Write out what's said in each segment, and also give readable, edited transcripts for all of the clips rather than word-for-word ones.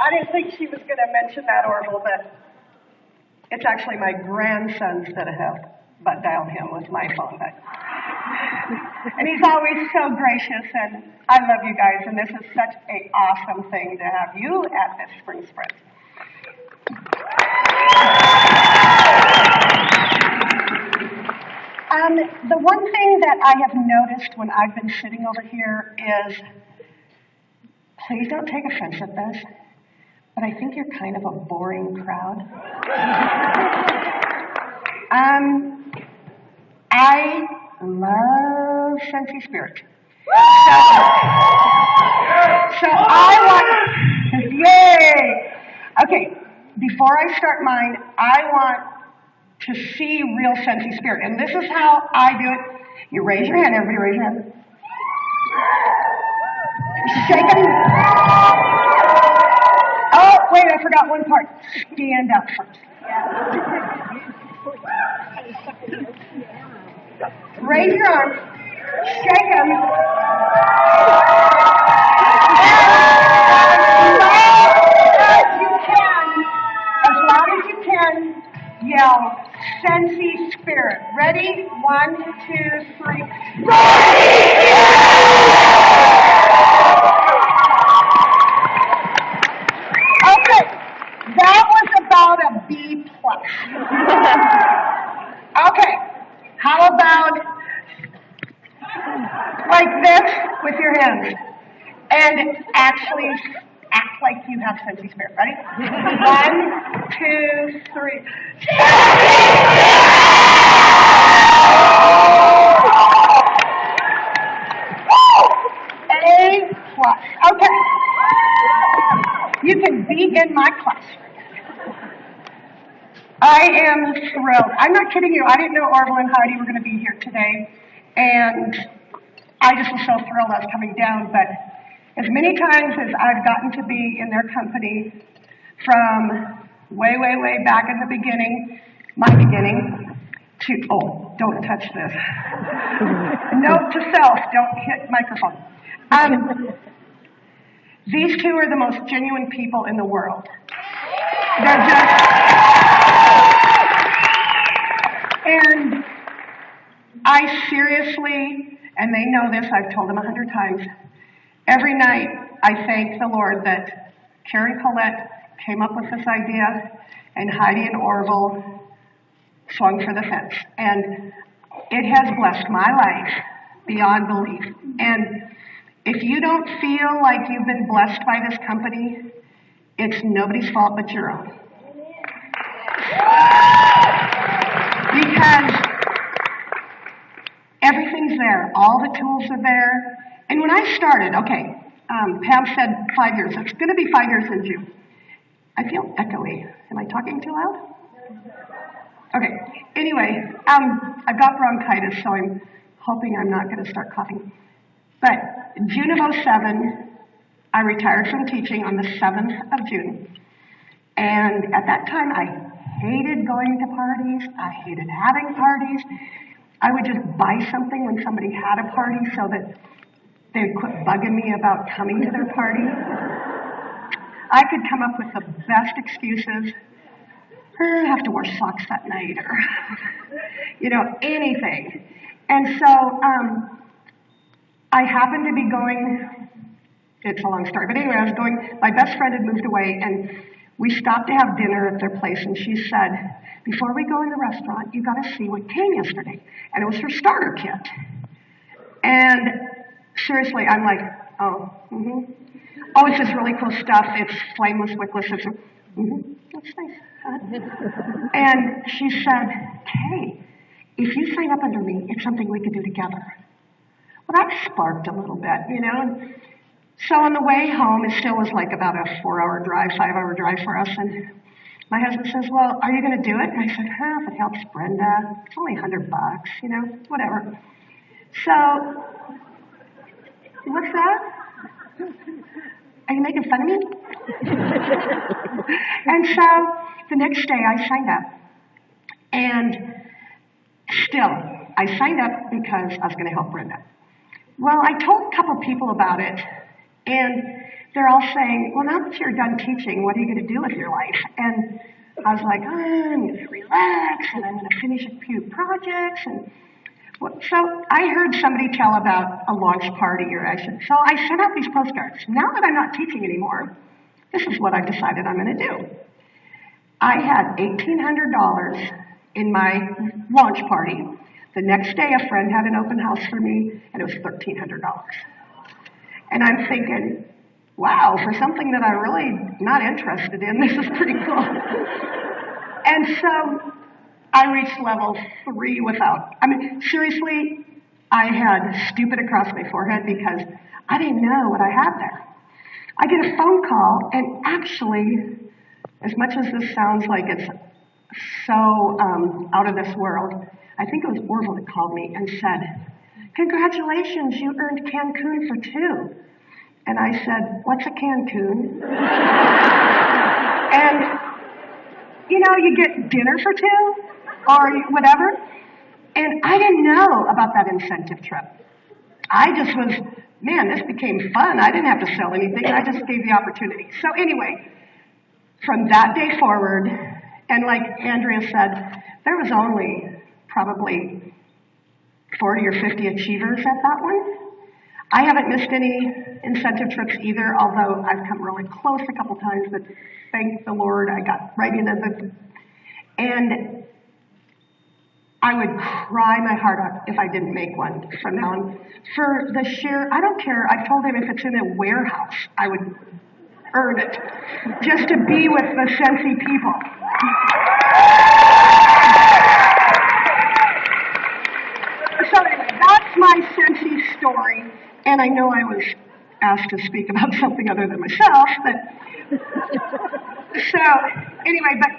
I didn't think she was going to mention that, Orville, but it's actually my grandsons that have butt dialed him with my phone. But and he's always so gracious, and I love you guys, and this is such an awesome thing to have you at this spring sprint. The one thing that I have noticed when I've been sitting over here is, please don't take offense at this, but I think you're kind of a boring crowd. I love Sensi Spirit. So I want, yay! Okay, before I start mine, I want to see real Sensi Spirit. And this is how I do it. You raise your hand, everybody raise your hand. Shake them. Oh, wait, I forgot one part. Stand up first. Raise your arms. Shake them. As loud as you can, yell, Sensi Spirit. Ready? 1, 2, 3. Okay, that was about a B+. Okay, how about like this with your hands? And actually act like you have Sensi Spirit. Ready? 1, 2, 3. A+. Okay. You can be in my class. I am thrilled. I'm not kidding you. I didn't know Orville and Heidi were going to be here today. And I just was so thrilled I was coming down. But as many times as I've gotten to be in their company from way, way, way back in the beginning, my beginning, to, oh, don't touch this. Note to self, don't hit microphone. These two are the most genuine people in the world. They're just, and I seriously, and they know this, I've told them 100 times, every night I thank the Lord that Carrie Collette came up with this idea and Heidi and Orville swung for the fence. And it has blessed my life beyond belief. And if you don't feel like you've been blessed by this company, it's nobody's fault but your own. Because everything's there. All the tools are there. And when I started, okay, Pam said 5 years. It's going to be 5 years in June. I feel echoey. Am I talking too loud? Okay. Anyway, I've got bronchitis, so I'm hoping I'm not going to start coughing. But June of '07, I retired from teaching on the 7th of June. And at that time, I hated going to parties. I hated having parties. I would just buy something when somebody had a party so that they would quit bugging me about coming to their party. I could come up with the best excuses. I have to wear socks that night, or, anything. And so I happened to be going, it's a long story, but anyway, I was going, my best friend had moved away, and we stopped to have dinner at their place, and she said, before we go in the restaurant, you got to see what came yesterday. And it was her starter kit. And seriously, I'm like, oh, mm-hmm. Oh, it's just really cool stuff. It's flameless, wickless. It's, that's nice. And she said, Kay, if you sign up under me, it's something we could do together. Well, that sparked a little bit, So on the way home, it still was like about a 4-hour drive, 5-hour drive for us. And my husband says, well, are you going to do it? And I said, if it helps Brenda, it's only $100, whatever. So, what's that? Are you making fun of me? And so the next day I signed up. And still, I signed up because I was going to help Brenda. Well, I told a couple people about it, and they're all saying, well, now that you're done teaching, what are you going to do with your life? And I was like, I'm going to relax, and I'm going to finish a few projects. And so I heard somebody tell about a launch party, so I sent out these postcards. Now that I'm not teaching anymore, this is what I've decided I'm going to do. I had $1,800 in my launch party. The next day, a friend had an open house for me, and it was $1,300. And I'm thinking, wow, for something that I'm really not interested in, this is pretty cool. And so I reached level 3 seriously, I had stupid across my forehead because I didn't know what I had there. I get a phone call, and actually, as much as this sounds like it's so out of this world, I think it was Orville that called me and said, congratulations, you earned Cancun for 2. And I said, what's a Cancun? And, you get dinner for 2 or whatever. And I didn't know about that incentive trip. I just was, this became fun. I didn't have to sell anything. I just gave the opportunity. So anyway, from that day forward, and like Andrea said, there was only probably 40 or 50 achievers at that one. I haven't missed any incentive trips either, although I've come really close a couple times, but thank the Lord I got right into the... And I would cry my heart out if I didn't make one from now on. For the sheer, I don't care, I told him if it's in a warehouse, I would earn it, just to be with the Sensi people. So anyway, that's my Sensi story, and I know I was asked to speak about something other than myself, but so anyway, but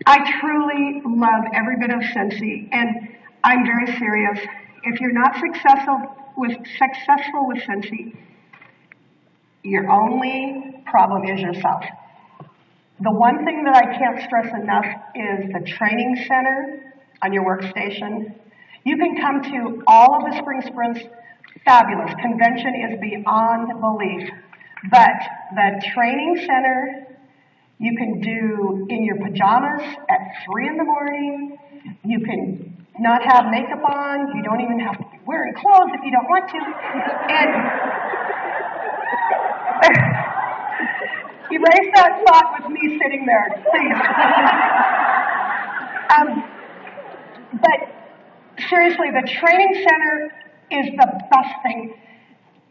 I truly love every bit of Sensi, and I'm very serious. If you're not successful with Sensi, your only problem is yourself. The one thing that I can't stress enough is the training center on your workstation. You can come to all of the spring sprints, fabulous. Convention is beyond belief. But the training center, you can do in your pajamas at 3 in the morning. You can not have makeup on. You don't even have to be wearing clothes if you don't want to. And erase that thought with me sitting there, please. But seriously, the training center is the best thing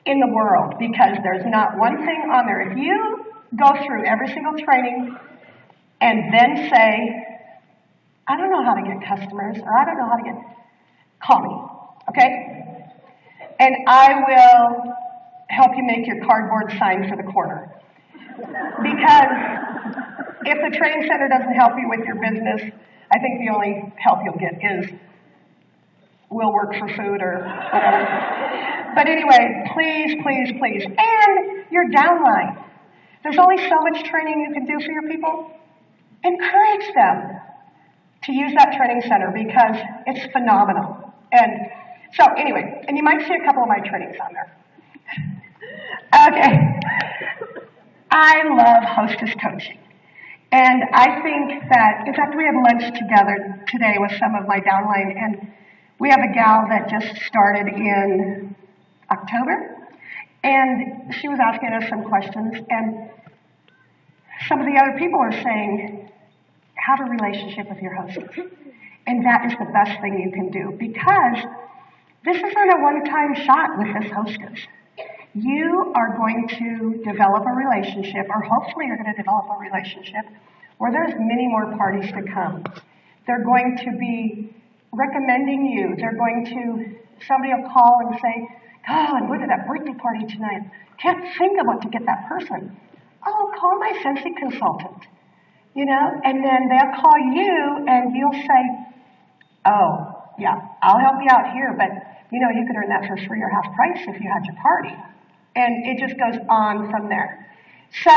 in the world because there's not one thing on there. If you go through every single training and then say, I don't know how to get customers, or I don't know how to call me, okay? And I will help you make your cardboard sign for the corner. Because if the training center doesn't help you with your business, I think the only help you'll get is we'll work for food or whatever. But anyway, please, please, please. And your downline. There's only so much training you can do for your people. Encourage them to use that training center because it's phenomenal. And so anyway, and you might see a couple of my trainings on there. Okay. I love hostess coaching. And I think that, in fact, we had lunch together today with some of my downline, and we have a gal that just started in October, and she was asking us some questions, and some of the other people are saying, have a relationship with your hostess. And that is the best thing you can do, because this isn't a one-time shot with this hostess. You are going to develop a relationship, or hopefully you're going to develop a relationship, where there's many more parties to come. They're going to be recommending you. Somebody will call and say, God, I went to that birthday party tonight. Can't think of what to get that person. Oh, call my Sensi consultant. And then they'll call you and you'll say, oh, yeah, I'll help you out here, but you could earn that for free or half price if you had your party. And it just goes on from there. So,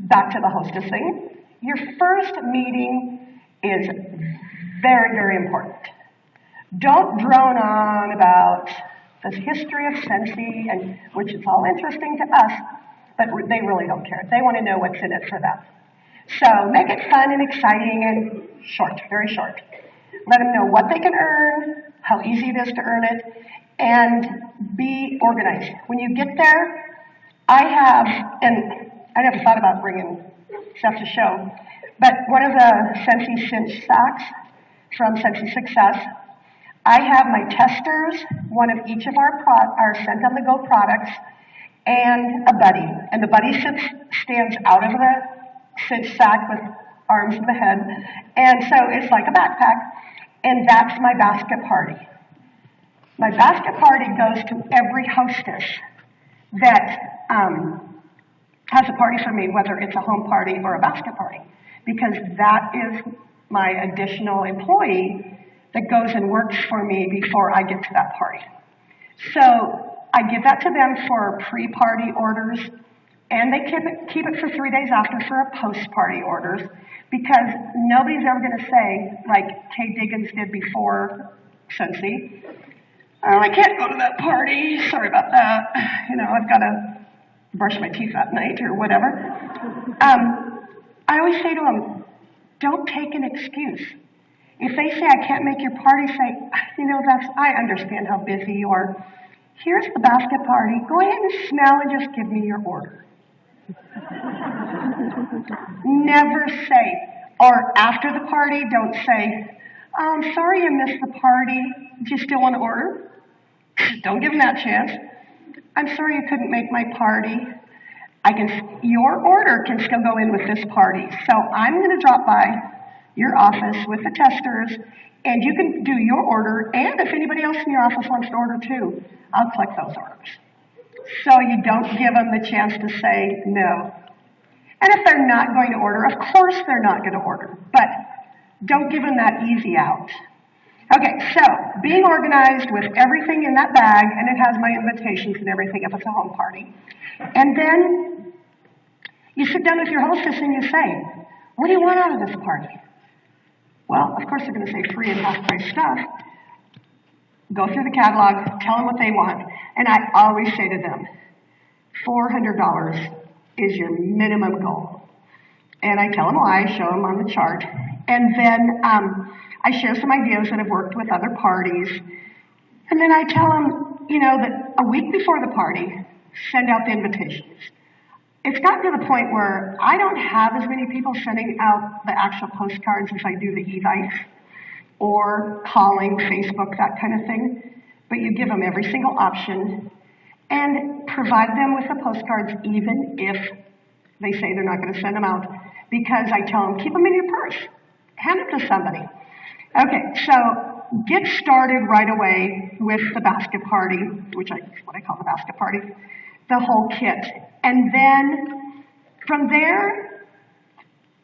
back to the hostess thing. Your first meeting is very, very important. Don't drone on about this history of Scentsy, and which is all interesting to us, but they really don't care. They want to know what's in it for them. So make it fun and exciting and short, very short. Let them know what they can earn, how easy it is to earn it, and be organized. When you get there, and I never thought about bringing stuff to show, but one of the Scentsy cinch sacks from Scentsy Success, I have my testers, one of each of our Scent on the Go products, and a buddy. And the buddy stands out of the cinch sack with arms and the head. And so it's like a backpack. And that's my basket party. My basket party goes to every hostess that has a party for me, whether it's a home party or a basket party, because that is my additional employee that goes and works for me before I get to that party. So I give that to them for pre-party orders, and they keep it for 3 days after for a post-party orders, because nobody's ever going to say, like Kay Dighans did before Scentsy, I can't go to that party, sorry about that, I've got to brush my teeth that night or whatever. I always say to them, don't take an excuse. If they say, I can't make your party, say, I understand how busy you are. Here's the basket party. Go ahead and smell and just give me your order. Never say, or after the party, don't say, oh, I'm sorry you missed the party. Do you still want to order? Don't give them that chance. I'm sorry you couldn't make my party. Your order can still go in with this party. So I'm going to drop by your office with the testers, and you can do your order, and if anybody else in your office wants to order too, I'll collect those orders. So you don't give them the chance to say no. And if they're not going to order, of course they're not going to order, but don't give them that easy out. Okay, so being organized with everything in that bag, and it has my invitations and everything if it's a home party. And then you sit down with your hostess and you say, what do you want out of this party? Well, of course they're going to say free and half-price stuff. Go through the catalog, tell them what they want, and I always say to them, $400 is your minimum goal. And I tell them why, I show them on the chart, and then I share some ideas that have worked with other parties, and then I tell them, that a week before the party, send out the invitations. It's gotten to the point where I don't have as many people sending out the actual postcards as I do the e-vites or calling, Facebook, that kind of thing. But you give them every single option and provide them with the postcards even if they say they're not going to send them out, because I tell them, keep them in your purse. Hand it to somebody. Okay, so get started right away with the basket party, which is what I call the basket party, the whole kit. And then from there,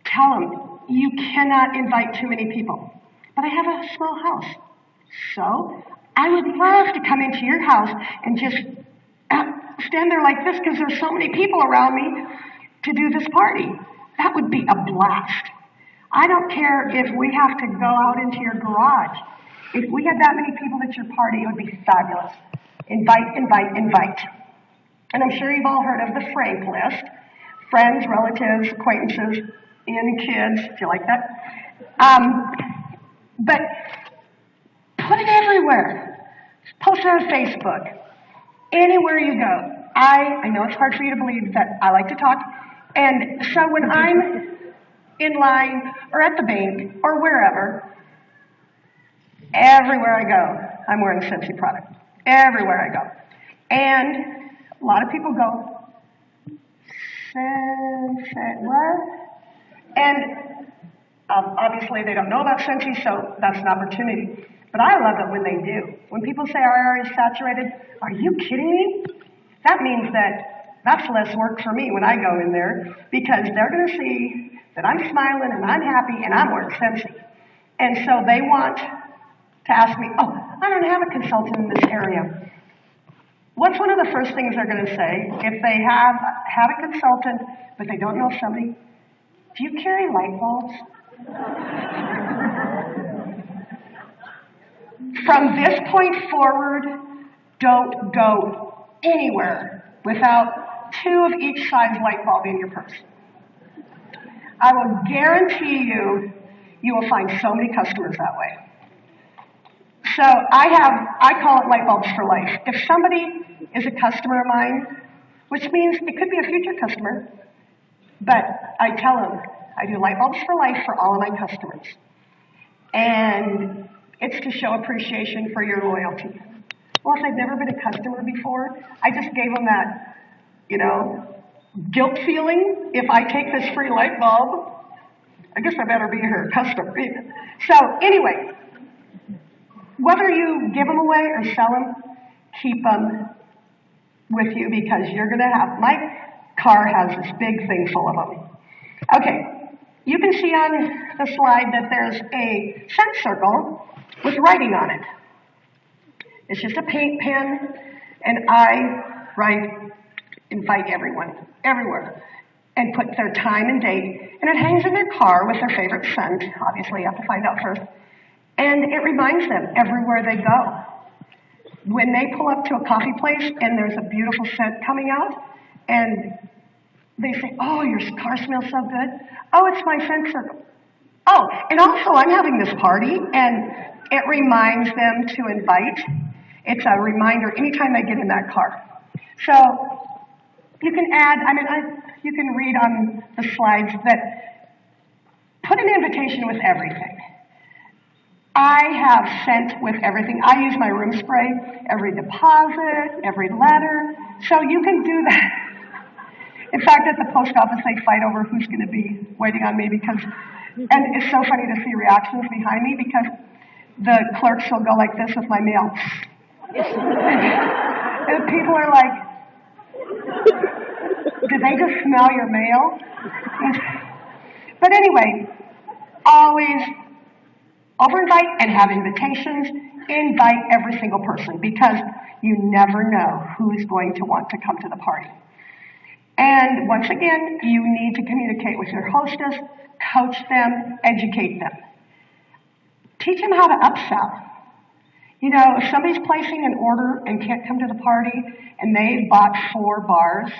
tell them, you cannot invite too many people. But I have a small house. So I would love to come into your house and just stand there like this because there's so many people around me to do this party. That would be a blast. I don't care if we have to go out into your garage. If we had that many people at your party, it would be fabulous. Invite, invite, invite. And I'm sure you've all heard of the Frank list. Friends, relatives, acquaintances, and kids, if you like that. But put it everywhere. Post it on Facebook. Anywhere you go. I know it's hard for you to believe that I like to talk. And so when I'm in line or at the bank or wherever, everywhere I go, I'm wearing a Scentsy product. Everywhere I go. And a lot of people go, what? And obviously they don't know about Scentsy, so that's an opportunity. But I love it when they do. When people say our area is saturated, are you kidding me? That means that's less work for me when I go in there, because they're going to see that I'm smiling and I'm happy and I'm wearing Scentsy. And so they want to ask me, oh, I don't have a consultant in this area. What's one of the first things they're going to say if they have a consultant but they don't know somebody? Do you carry light bulbs? From this point forward, Don't go anywhere without 2 of each size light bulb in your purse. I will guarantee you will find so many customers that way. So I call it light bulbs for life. If somebody is a customer of mine, which means it could be a future customer, but I tell them I do light bulbs for life for all of my customers. And it's to show appreciation for your loyalty. Well, if they've never been a customer before, I just gave them that, guilt feeling. If I take this free light bulb, I guess I better be her customer. So anyway, whether you give them away or sell them, keep them with you because you're going to have, my car has this big thing full of them. Okay, you can see on the slide that there's a scent circle with writing on it. It's just a paint pen, and I invite everyone, everywhere, and put their time and date, and it hangs in their car with their favorite scent. Obviously, you have to find out first. And it reminds them everywhere they go. When they pull up to a coffee place and there's a beautiful scent coming out, and they say, oh, your car smells so good. Oh, it's my scent circle. Oh, and also I'm having this party, and it reminds them to invite. It's a reminder anytime they get in that car. So you can add, you can read on the slides that put an invitation with everything. I have scent with everything. I use my room spray, every deposit, every letter. So you can do that. In fact, at the post office, they fight over who's going to be waiting on me and it's so funny to see reactions behind me because the clerks will go like this with my mail. And people are like, did they just smell your mail? But anyway, always over-invite and have invitations. Invite every single person because you never know who's going to want to come to the party. And once again, you need to communicate with your hostess, coach them, educate them. Teach them how to upsell. If somebody's placing an order and can't come to the party and they've bought 4 bars,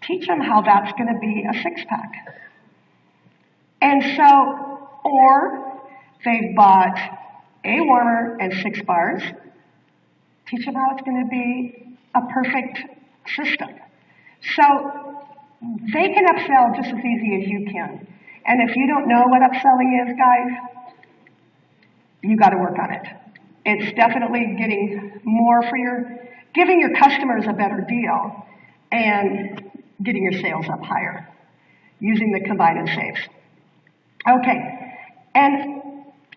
teach them how that's going to be a 6-pack. And so, or they've bought a warmer and 6 bars, teach them how it's going to be a perfect system. So they can upsell just as easy as you can. And if you don't know what upselling is, guys, you got to work on it. It's definitely getting more giving your customers a better deal and getting your sales up higher using the combine and saves. Okay, and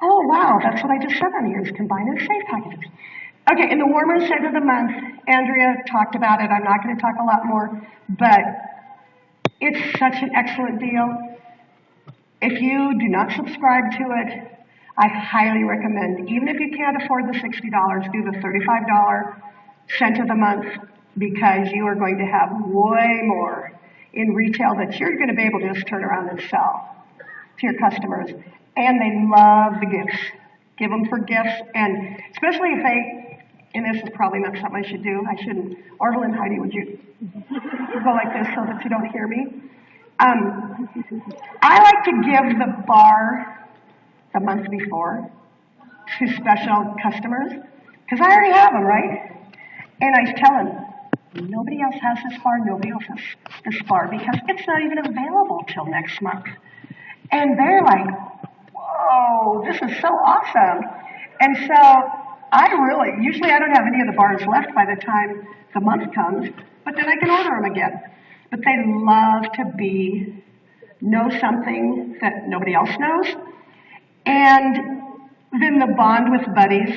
oh wow, that's what I just said on here is combine and save packages. Okay, in the warmer and save of the month, Andrea talked about it. I'm not going to talk a lot more, but it's such an excellent deal. If you do not subscribe to it, I highly recommend, even if you can't afford the $60, do the $35 cent of the month because you are going to have way more in retail that you're going to be able to just turn around and sell to your customers. And they love the gifts. Give them for gifts, and especially if and this is probably not something I should do. I shouldn't. Orville and Heidi, would you go like this so that you don't hear me? I like to give the bar the month before to special customers because I already have them, right? And I tell them, nobody else has this bar, nobody else has this bar because it's not even available till next month. And they're like, whoa, this is so awesome. And so usually I don't have any of the bars left by the time the month comes, but then I can order them again. But they love to know something that nobody else knows. And then the bond with buddies.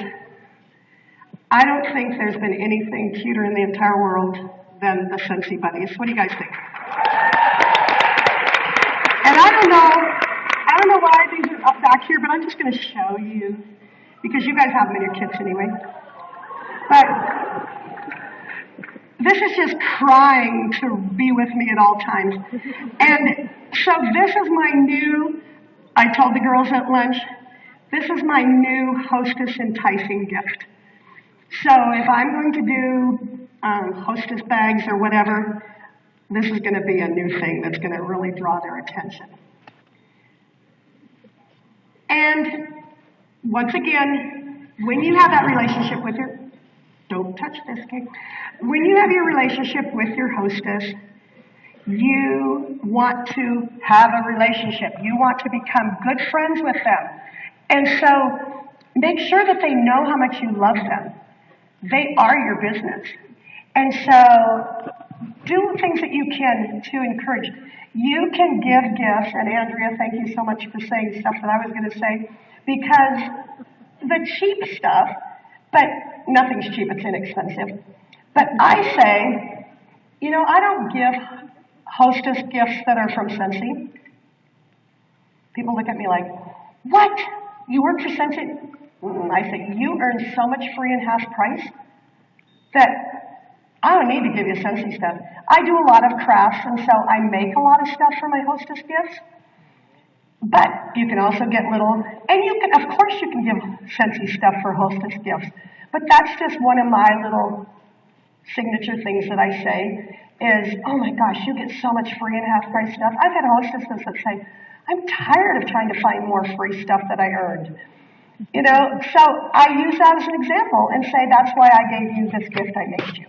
I don't think there's been anything cuter in the entire world than the Scentsy buddies. What do you guys think? And I don't know why these are up back here, but I'm just going to show you because you guys have them in your kits anyway. But this is just trying to be with me at all times. And so this is my I told the girls at lunch, this is my new hostess enticing gift. So if I'm going to do hostess bags or whatever, this is going to be a new thing that's going to really draw their attention. And once again, when you have that relationship with your, don't touch this, okay? When you have your relationship with your hostess, you want to have a relationship. You want to become good friends with them. And so make sure that they know how much you love them. They are your business. And so do things that you can to encourage. You can give gifts, and Andrea, thank you so much for saying stuff that I was going to say, because the cheap stuff, but nothing's cheap, it's inexpensive. But I say, I don't give hostess gifts that are from Scentsy. People look at me like, what? You work for Scentsy? I say, you earn so much free and half price that I don't need to give you Scentsy stuff. I do a lot of crafts, and so I make a lot of stuff for my hostess gifts. But you can also get little, and of course you can give Scentsy stuff for hostess gifts. But that's just one of my little signature things that I say is, oh my gosh, you get so much free and half price stuff. I've had hostesses that say, I'm tired of trying to find more free stuff that I earned. So I use that as an example and say, that's why I gave you this gift I made you.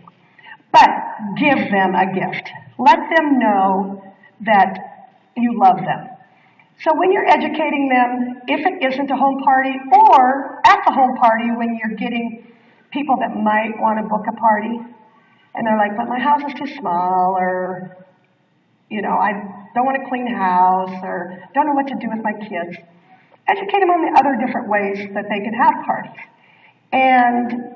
But give them a gift. Let them know that you love them. So when you're educating them, if it isn't a home party, or at the home party when you're getting people that might want to book a party, and they're like, but my house is too small, or, I don't want to clean house, or don't know what to do with my kids. Educate them on the other different ways that they can have parties. And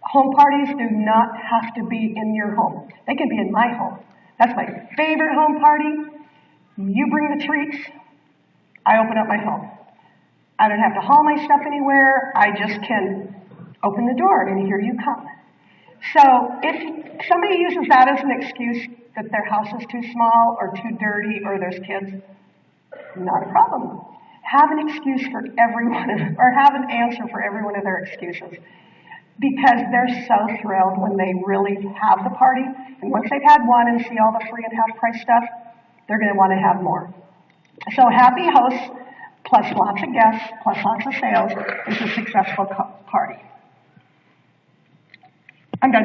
home parties do not have to be in your home. They can be in my home. That's my favorite home party. You bring the treats, I open up my home. I don't have to haul my stuff anywhere. I just can open the door and here you come. So if somebody uses that as an excuse that their house is too small or too dirty or there's kids, not a problem. Have an excuse for every one of them, or have an answer for every one of their excuses. Because they're so thrilled when they really have the party. And once they've had one and see all the free and half price stuff, they're going to want to have more. So happy hosts plus lots of guests plus lots of sales is a successful party. I'm done.